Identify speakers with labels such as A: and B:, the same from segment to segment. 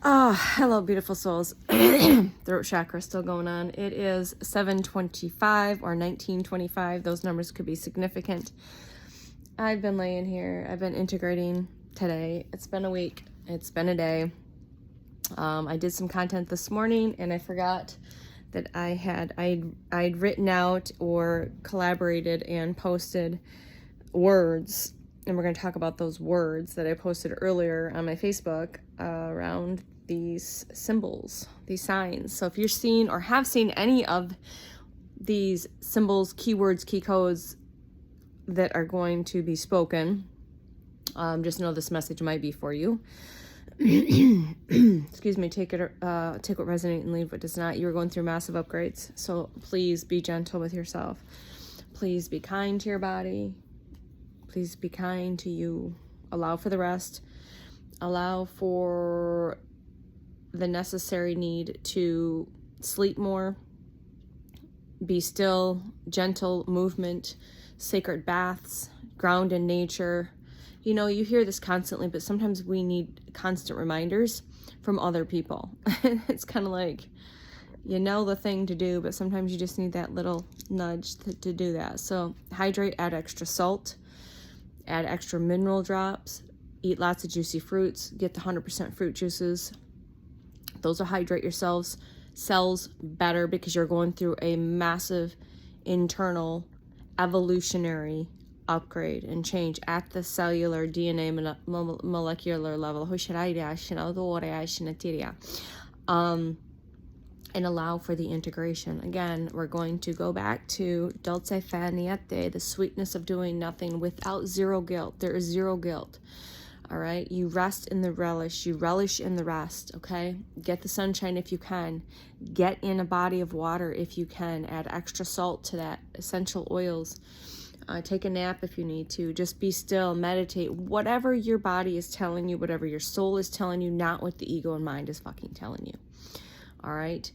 A: Oh, hello, beautiful souls. Throat chakra still going on. It is 7:25 or 19:25. Those numbers could be significant. I've been laying here. I've been integrating today. It's been a week. It's been a day. I did some content this morning, and I forgot that I'd written out or collaborated and posted words. And we're going to talk about those words that I posted earlier on my Facebook around these symbols, these signs. So if you're seeing or have seen any of these symbols, keywords, key codes that are going to be spoken, just know this message might be for you. Excuse me, take what resonates and leave what does not. You are going through massive upgrades, so please be gentle with yourself. Please be kind to your body. Please be kind to you. Allow for the rest. Allow for the necessary need to sleep more. Be still, gentle movement, sacred baths, ground in nature. You know, you hear this constantly, but sometimes we need constant reminders from other people. It's kind of like, you know the thing to do, but sometimes you just need that little nudge to do that. So hydrate, add extra salt. Add extra mineral drops, eat lots of juicy fruits, get the 100% fruit juices. Those will hydrate your cells better because you're going through a massive internal evolutionary upgrade and change at the cellular DNA molecular level. And allow for the integration. Again, we're going to go back to dolce far niente, the sweetness of doing nothing without zero guilt. There is zero guilt. All right? You rest in the relish. You relish in the rest, okay? Get the sunshine if you can. Get in a body of water if you can. Add extra salt to that, essential oils. Take a nap if you need to. Just be still, meditate. Whatever your body is telling you, whatever your soul is telling you, not what the ego and mind is fucking telling you. All right?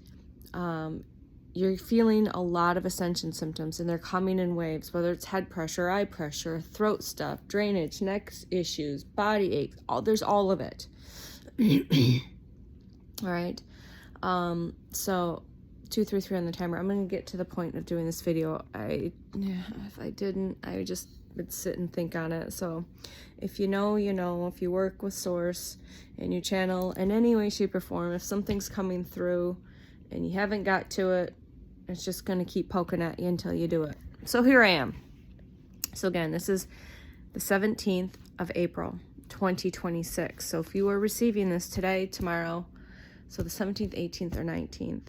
A: You're feeling a lot of ascension symptoms, and they're coming in waves, whether it's head pressure, eye pressure, throat stuff, drainage, neck issues, body aches, there's all of it. All right. So 233 on the timer. I'm going to get to the point of doing this video. If I didn't, I just would sit and think on it. So if you know, you know. If you work with source and you channel in any way, shape, or form, if something's coming through and you haven't got to it, it's just going to keep poking at you until you do it. So here I am. So again, this is the 17th of April, 2026. So if you are receiving this today, tomorrow, so the 17th, 18th, or 19th,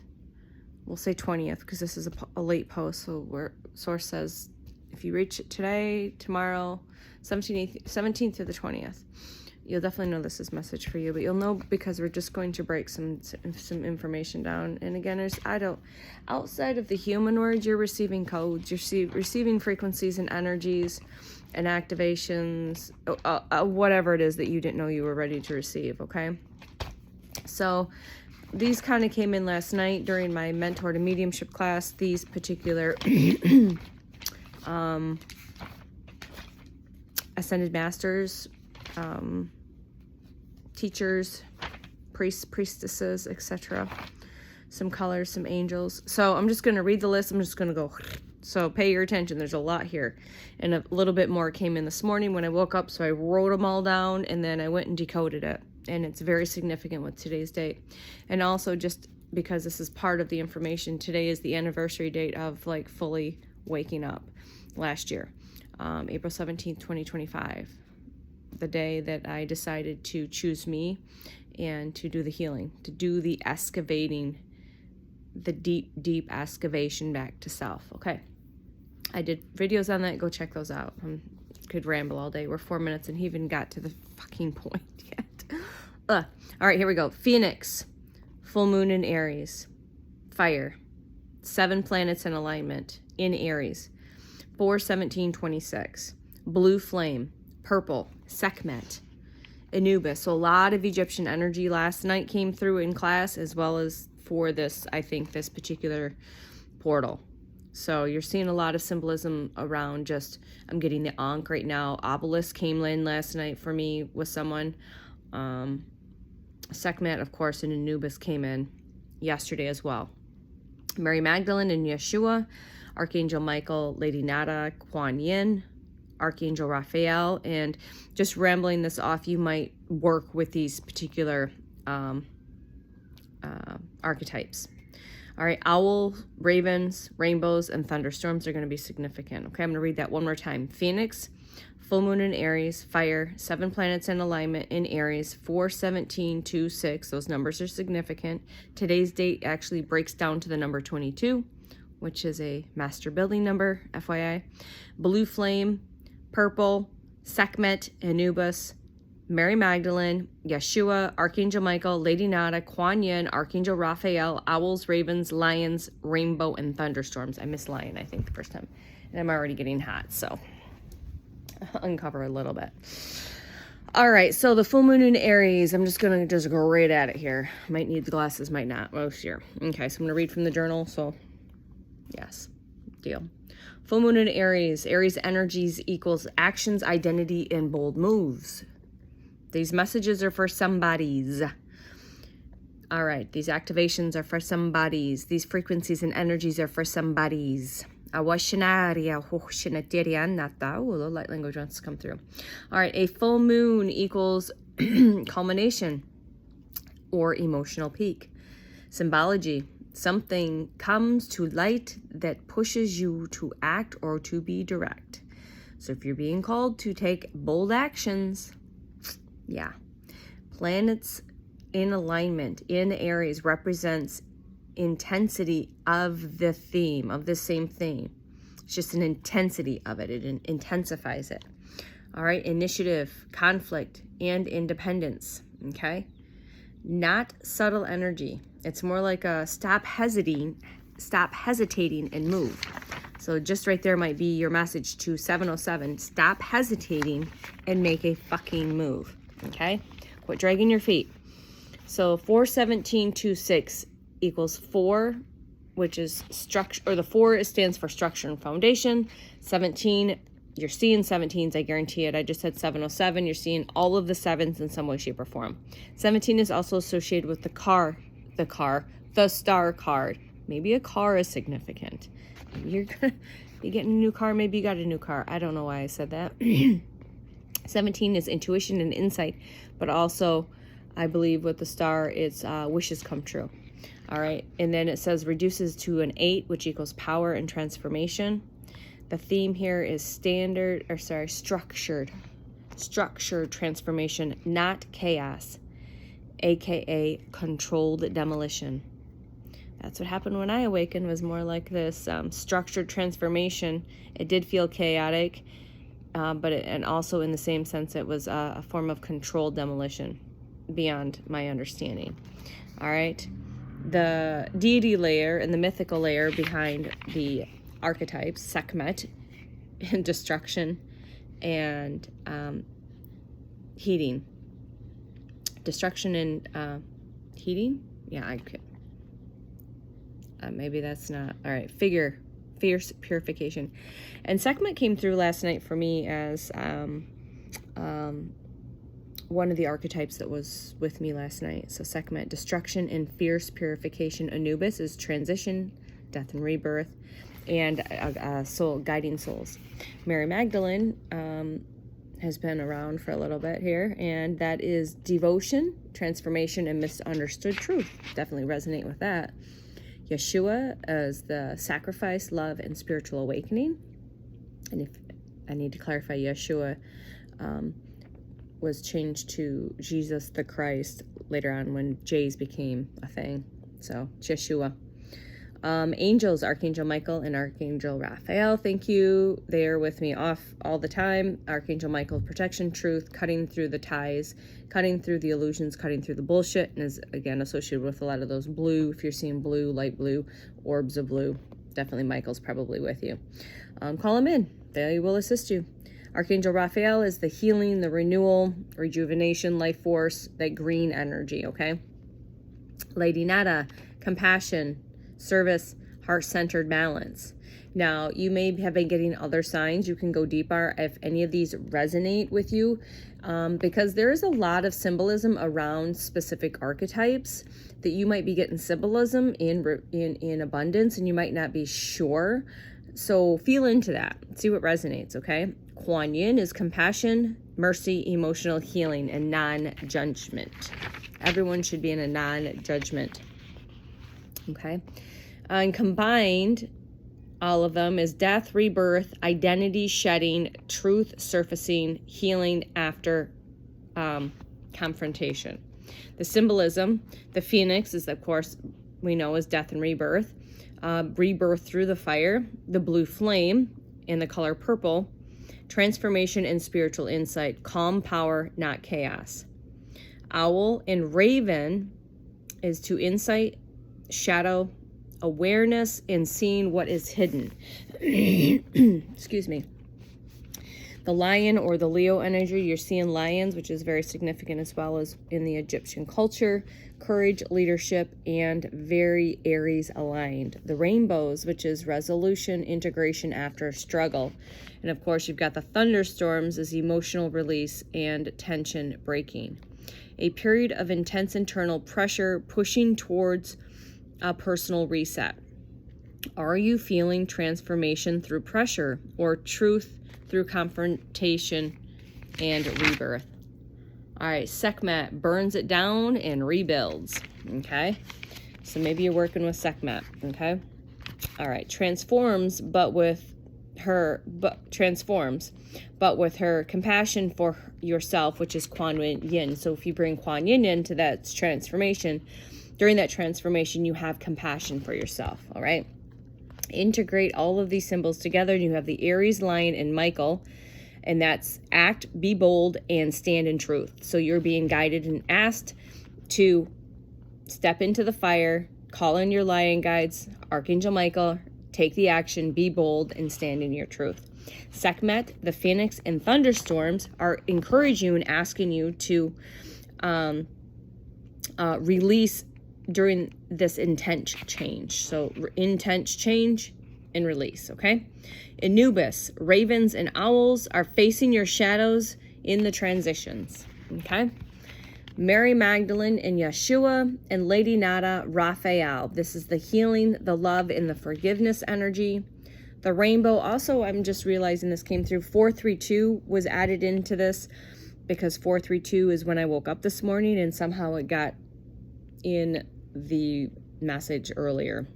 A: we'll say 20th because this is a late post. So where source says if you reach it today, tomorrow, 17th to the 20th, you'll definitely know this is message for you, but you'll know because we're just going to break some information down. And again, outside of the human words, you're receiving codes, you're receiving frequencies and energies and activations, whatever it is that you didn't know you were ready to receive, okay? So these kind of came in last night during my mentor to mediumship class. These particular ascended masters, teachers, priests, priestesses, etc. Some colors, some angels. So I'm just going to read the list. I'm just going to go. So pay your attention. There's a lot here. And a little bit more came in this morning when I woke up. So I wrote them all down and then I went and decoded it. And it's very significant with today's date. And also just because this is part of the information, today is the anniversary date of like fully waking up last year. April 17th, 2025. The day that I decided to choose me and to do the healing, to do the excavating, the deep excavation back to self. Okay. I did videos on that. Go check those out. I could ramble all day. We're 4 minutes and he even got to the fucking point yet. All right, here we go. Phoenix, full moon in Aries, fire, 7 planets in alignment in Aries, 4/17/26, blue flame, purple, Sekhmet, Anubis. So a lot of Egyptian energy last night came through in class, as well as for this, I think, this particular portal. So you're seeing a lot of symbolism around just, I'm getting the Ankh right now. Obelisk came in last night for me with someone. Sekhmet, of course, and Anubis came in yesterday as well. Mary Magdalene and Yeshua, Archangel Michael, Lady Nada, Kuan Yin, Archangel Raphael, and just rambling this off, you might work with these particular archetypes. All right, owls, ravens, rainbows, and thunderstorms are going to be significant. Okay, I'm going to read that one more time. Phoenix, full moon in Aries, fire, 7 planets in alignment in Aries, 4, 17, 2, 6. Those numbers are significant. Today's date actually breaks down to the number 22, which is a master building number, FYI. Blue flame, purple, Sekhmet, Anubis, Mary Magdalene, Yeshua, Archangel Michael, Lady Nada, Kuan Yin, Archangel Raphael, owls, ravens, lions, rainbow, and thunderstorms. I missed lion, I think, the first time. And I'm already getting hot, so I'll uncover a little bit. All right, so the full moon in Aries, I'm just going to go right at it here. Might need the glasses, might not. Oh, sure. Okay, so I'm going to read from the journal, so yes, deal. Full moon in Aries. Aries energies equals actions, identity, and bold moves. These messages are for somebody's. All right, these activations are for somebody's. These frequencies and energies are for somebody's. Oh, the light language wants to come through. All right, a full moon equals culmination or emotional peak. Symbology. Something comes to light that pushes you to act or to be direct. So if you're being called to take bold actions, yeah. Planets in alignment in Aries represents intensity of the theme, of the same theme. It's just an intensity of it. It intensifies it. All right. Initiative, conflict, and independence. Okay. Not subtle energy. It's more like a stop hesitating and move. So just right there might be your message to 707. Stop hesitating and make a fucking move. Okay? Quit dragging your feet. So 41726 equals 4, which is structure, or the 4 stands for structure and foundation. 17, you're seeing 17s, I guarantee it. I just said 707. You're seeing all of the 7s in some way, shape, or form. 17 is also associated with the star card. Maybe a car is significant. Maybe you're gonna be getting a new car. Maybe you got a new car. I don't know why I said that. 17 is intuition and insight, but also, I believe with the star, it's wishes come true. All right, and then it says reduces to an 8, which equals power and transformation. The theme here is structured transformation, not chaos, aka controlled demolition. That's what happened when I awakened, was more like this structured transformation. It did feel chaotic, and also in the same sense, it was a form of controlled demolition beyond my understanding. All right. The deity layer and the mythical layer behind the archetypes, Sekhmet, and destruction, and heating. Destruction and heating? Yeah, I could. Maybe that's not. All right, fierce purification. And Sekhmet came through last night for me as one of the archetypes that was with me last night. So Sekhmet, destruction and fierce purification. Anubis is transition, death and rebirth, and soul, guiding souls. Mary Magdalene has been around for a little bit here, and that is devotion, transformation, and misunderstood truth. Definitely resonate with that. Yeshua is the sacrifice, love, and spiritual awakening. And if I need to clarify, Yeshua was changed to Jesus the Christ later on when J's became a thing. So Yeshua. Angels, Archangel Michael and Archangel Raphael, thank you. They are with me off all the time. Archangel Michael, protection, truth, cutting through the ties, cutting through the illusions, cutting through the bullshit, and is again associated with a lot of those blue, if you're seeing blue, light blue, orbs of blue, definitely Michael's probably with you. Call him in. They will assist you. Archangel Raphael is the healing, the renewal, rejuvenation, life force, that green energy, okay? Lady Nada, compassion, service, heart-centered balance. Now, you may have been getting other signs. You can go deeper if any of these resonate with you, because there is a lot of symbolism around specific archetypes that you might be getting symbolism in abundance, and you might not be sure. So feel into that. See what resonates, okay? Kuan Yin is compassion, mercy, emotional healing, and non-judgment. Everyone should be in a non-judgment, okay? And combined, all of them is death, rebirth, identity shedding, truth surfacing, healing after confrontation. The symbolism, the phoenix is, of course, we know is death and rebirth. Rebirth through the fire, the blue flame in the color purple, transformation and spiritual insight, calm power, not chaos. Owl and raven is to insight, shadow, awareness, and seeing what is hidden. Excuse me. The lion or the Leo energy, you're seeing lions, which is very significant as well as in the Egyptian culture. Courage, leadership, and very Aries aligned. The rainbows, which is resolution, integration after struggle. And of course, you've got the thunderstorms as emotional release and tension breaking. A period of intense internal pressure pushing towards a personal reset. Are you feeling transformation through pressure or truth through confrontation and rebirth? All right, Sekhmet burns it down and rebuilds, okay? So maybe you're working with Sekhmet, okay? All right, transforms, but with her compassion for yourself, which is Kuan Yin. So if you bring Kuan Yin into that transformation, during that transformation, you have compassion for yourself, all right? Integrate all of these symbols together. You have the Aries, Lion, and Michael, and that's act, be bold, and stand in truth. So you're being guided and asked to step into the fire, call in your lion guides, Archangel Michael, take the action, be bold, and stand in your truth. Sekhmet, the phoenix, and thunderstorms are encouraging you and asking you to release during this intense change. So intense change and release, okay? Anubis, ravens and owls are facing your shadows in the transitions, okay? Mary Magdalene and Yeshua, and Lady Nada, Raphael. This is the healing, the love, and the forgiveness energy. The rainbow, also, I'm just realizing this came through. 432 was added into this because 432 is when I woke up this morning, and somehow it got in the message earlier.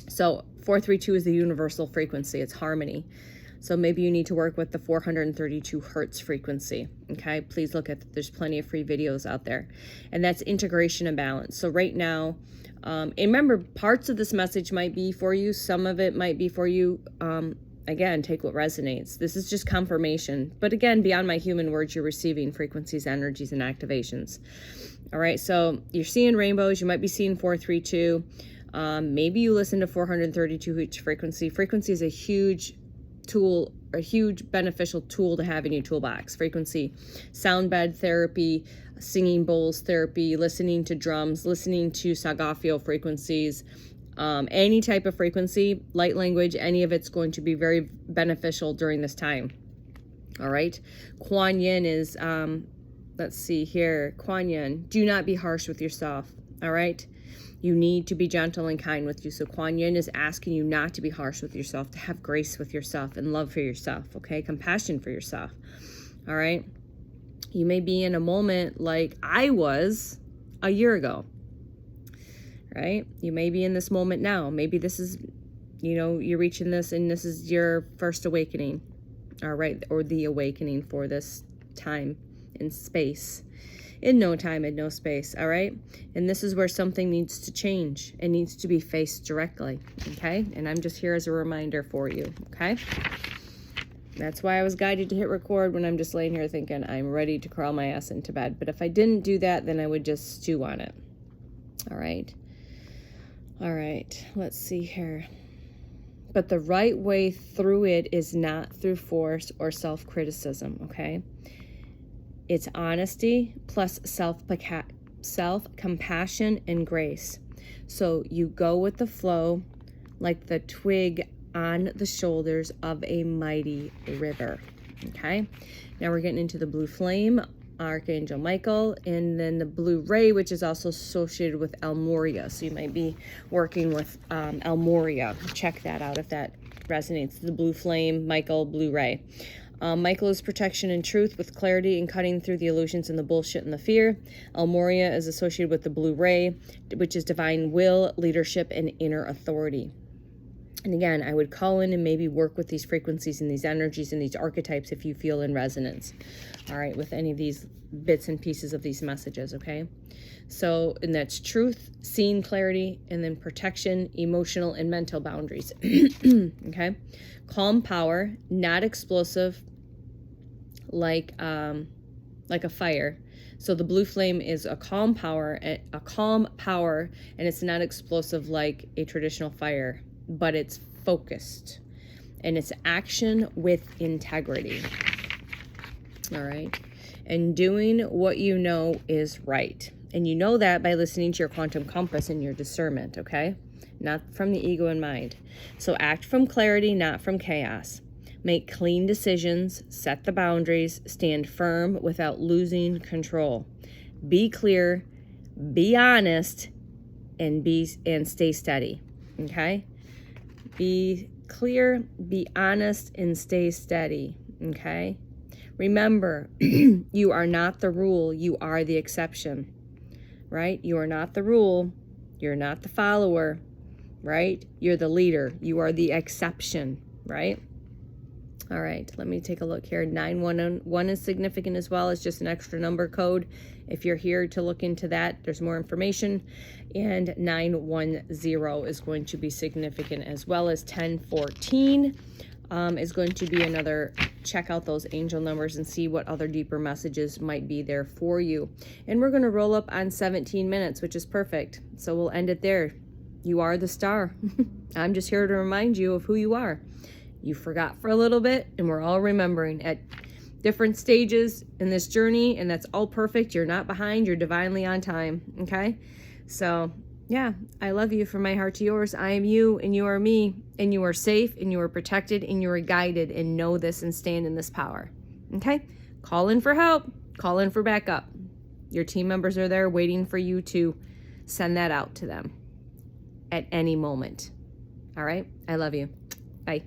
A: So 432 is the universal frequency. It's harmony. So maybe you need to work with the 432 hertz frequency. Okay, please look at, there's plenty of free videos out there. And that's integration and balance. So right now, and remember, parts of this message might be for you. Some of it might be for you. Again, take what resonates. This is just confirmation. But again, beyond my human words, you're receiving frequencies, energies, and activations. All right, so you're seeing rainbows. You might be seeing 432. Maybe you listen to 432 hertz frequency. Frequency is a huge tool, a huge beneficial tool to have in your toolbox. Frequency, sound bed therapy, singing bowls therapy, listening to drums, listening to Sagafio frequencies, any type of frequency, light language, any of it's going to be very beneficial during this time. All right. Kuan Yin is, let's see here. Kuan Yin, do not be harsh with yourself. All right. You need to be gentle and kind with you. So Kuan Yin is asking you not to be harsh with yourself, to have grace with yourself and love for yourself, okay? Compassion for yourself, all right? You may be in a moment like I was a year ago, right? You may be in this moment now. Maybe this is, you know, you're reaching this and this is your first awakening, all right? Or the awakening for this time and space. In no time and no space, all right? And this is where something needs to change. It needs to be faced directly, okay? And I'm just here as a reminder for you, okay? That's why I was guided to hit record when I'm just laying here thinking I'm ready to crawl my ass into bed. But if I didn't do that, then I would just stew on it, all right? All right, let's see here. But the right way through it is not through force or self-criticism, okay? It's honesty plus self-compassion and grace. So you go with the flow like the twig on the shoulders of a mighty river. Okay, now we're getting into the blue flame, Archangel Michael, and then the blue ray, which is also associated with Almoria. So you might be working with Almoria. Check that out if that resonates. The blue flame, Michael, blue ray. Michael is protection and truth with clarity and cutting through the illusions and the bullshit and the fear. Almoria is associated with the blue ray, which is divine will, leadership, and inner authority. And again, I would call in and maybe work with these frequencies and these energies and these archetypes if you feel in resonance, all right, with any of these bits and pieces of these messages, okay? So, and that's truth, seeing clarity, and then protection, emotional, and mental boundaries, okay? Calm power, not explosive, like a fire. So the blue flame is a calm power, and it's not explosive like a traditional fire, but it's focused and it's action with integrity. All right. And doing what you know is right. And you know that by listening to your quantum compass and your discernment, okay? Not from the ego and mind. So act from clarity, not from chaos. Make clean decisions, set the boundaries, stand firm without losing control. Be clear, be honest, and stay steady. Okay? Be clear, be honest, and stay steady. Okay? Remember, you are not the rule, you are the exception. Right? You are not the rule, you're not the follower. Right? You're the leader. You are the exception, right? All right, let me take a look here. 911 is significant as well as just an extra number code. If you're here to look into that, there's more information. And 910 is going to be significant, as well as 1014 is going to be another. Check out those angel numbers and see what other deeper messages might be there for you. And we're going to roll up on 17 minutes, which is perfect. So we'll end it there. You are the star. I'm just here to remind you of who you are. You forgot for a little bit, and we're all remembering at different stages in this journey, and that's all perfect. You're not behind. You're divinely on time, okay? So, yeah, I love you from my heart to yours. I am you, and you are me, and you are safe, and you are protected, and you are guided, and know this and stand in this power, okay? Call in for help. Call in for backup. Your team members are there waiting for you to send that out to them at any moment. All right? I love you. Bye.